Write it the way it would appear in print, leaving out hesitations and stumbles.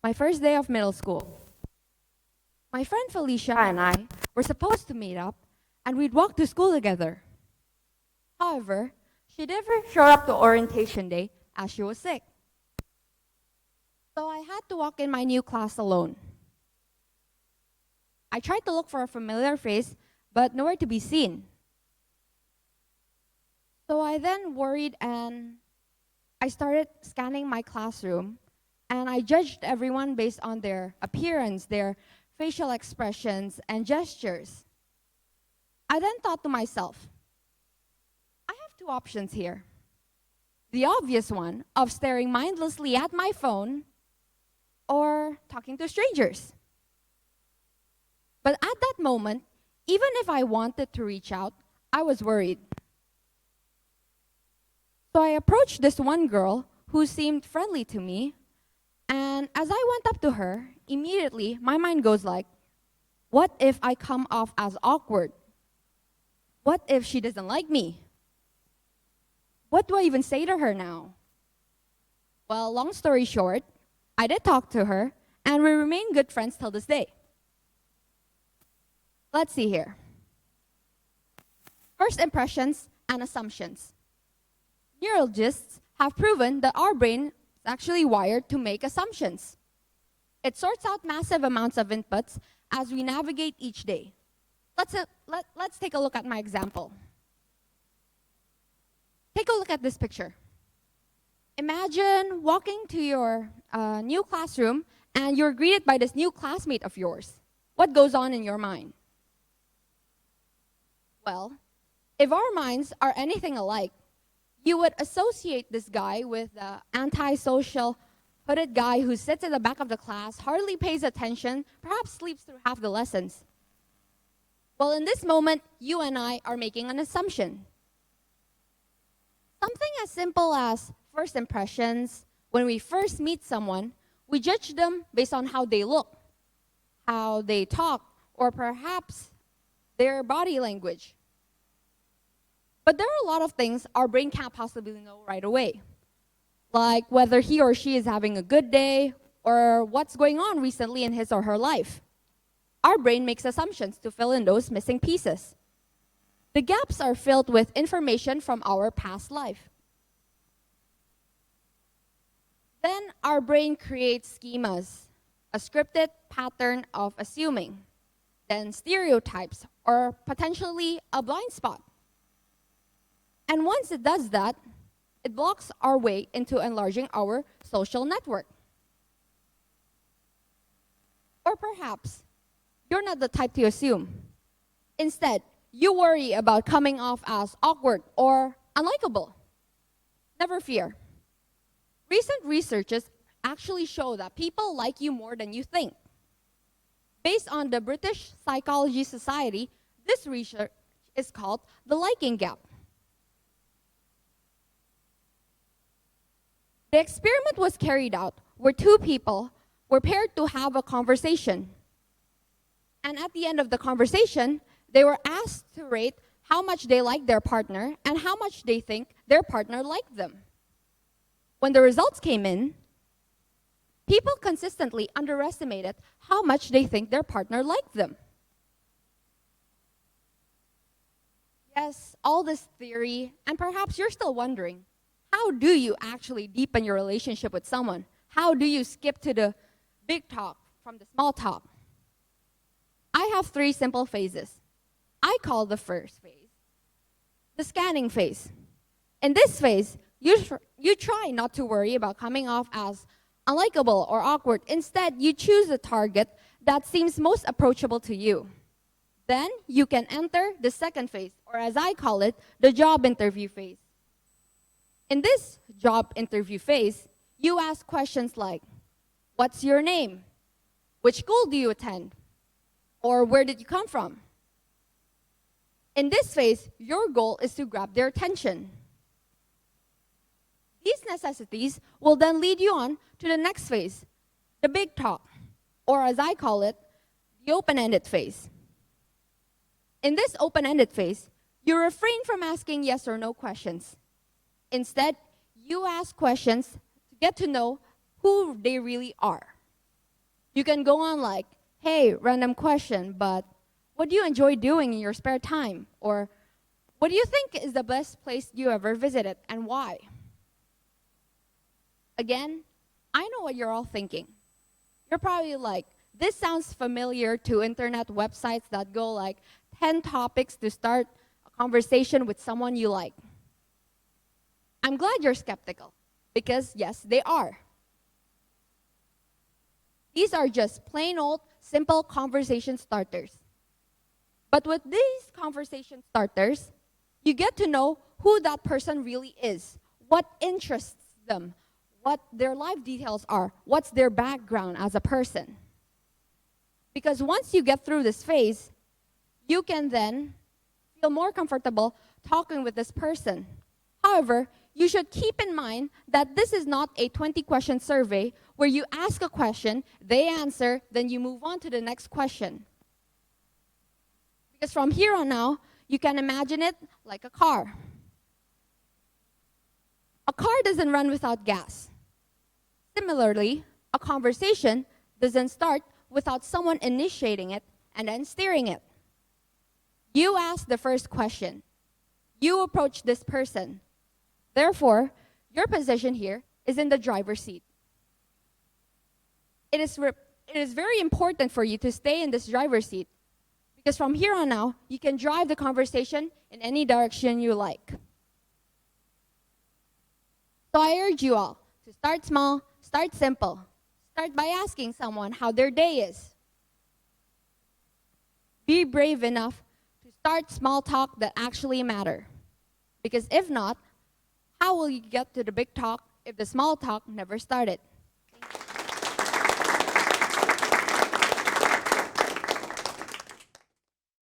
My first day of middle school. My friend Felicia and I were supposed to meet up and we'd walk to school together. However, she never showed up to orientation day as she was sick. So I had to walk in my new class alone. I tried to look for a familiar face, but nowhere to be seen. So I then worried and I started scanning my classroom and I judged everyone based on their appearance, their facial expressions, and gestures. I then thought to myself, I have two options here. The obvious one of staring mindlessly at my phone or talking to strangers. But at that moment, even if I wanted to reach out, I was worried. So I approached this one girl who seemed friendly to me, and as I went up to her, immediately my mind goes like, what if I come off as awkward? What if she doesn't like me? What do I even say to her now? Well, long story short, I did talk to her, and we remain good friends till this day. Let's see here. First impressions and assumptions. Neurologists have proven that our brain is actually wired to make assumptions. It sorts out massive amounts of inputs as we navigate each day. Let's take a look at my example. Take a look at this picture. Imagine walking to your new classroom and you're greeted by this new classmate of yours. What goes on in your mind? Well, if our minds are anything alike, you would associate this guy with the antisocial, hooded guy who sits at the back of the class, hardly pays attention, perhaps sleeps through half the lessons. Well, in this moment, you and I are making an assumption. Something as simple as first impressions. When we first meet someone, we judge them based on how they look, how they talk, or perhaps their body language. But there are a lot of things our brain can't possibly know right away, like whether he or she is having a good day or what's going on recently in his or her life. Our brain makes assumptions to fill in those missing pieces. The gaps are filled with information from our past life. Then our brain creates schemas, a scripted pattern of assuming, then stereotypes, or potentially a blind spot. And once it does that, it blocks our way into enlarging our social network. Or perhaps you're not the type to assume. Instead, you worry about coming off as awkward or unlikable. Never fear. Recent researches actually show that people like you more than you think. Based on the British Psychology Society, this research is called the liking gap. The experiment was carried out where two people were paired to have a conversation. And at the end of the conversation, they were asked to rate how much they liked their partner and how much they think their partner liked them. When the results came in, people consistently underestimated how much they think their partner liked them. Yes, all this theory, and perhaps you're still wondering, how do you actually deepen your relationship with someone? How do you skip to the big talk from the small talk? I have 3 simple phases. I call the first phase the scanning phase. In this phase, you try not to worry about coming off as unlikable or awkward. Instead, you choose a target that seems most approachable to you. Then you can enter the second phase, or as I call it, the job interview phase. In this job interview phase, you ask questions like, what's your name? Which school do you attend? Or where did you come from? In this phase, your goal is to grab their attention. These necessities will then lead you on to the next phase, the big talk, or as I call it, the open-ended phase. In this open-ended phase, you refrain from asking yes or no questions. Instead, you ask questions to get to know who they really are. You can go on like, hey, random question, but what do you enjoy doing in your spare time? Or what do you think is the best place you ever visited and why? Again, I know what you're all thinking. You're probably like, this sounds familiar to internet websites that go like 10 topics to start a conversation with someone you like. I'm glad you're skeptical, because yes, they are. These are just plain old, simple conversation starters. But with these conversation starters, you get to know who that person really is, what interests them, what their life details are, what's their background as a person. Because once you get through this phase, you can then feel more comfortable talking with this person. However, you should keep in mind that this is not a 20-question survey where you ask a question, they answer, then you move on to the next question. Because from here on now, you can imagine it like a car. A car doesn't run without gas. Similarly, a conversation doesn't start without someone initiating it and then steering it. You ask the first question. You approach this person. Therefore, your position here is in the driver's seat. It is very important for you to stay in this driver's seat, because from here on now, you can drive the conversation in any direction you like. So I urge you all to start small, start simple. Start by asking someone how their day is. Be brave enough to start small talk that actually matter. Because if not, how will you get to the big talk if the small talk never started?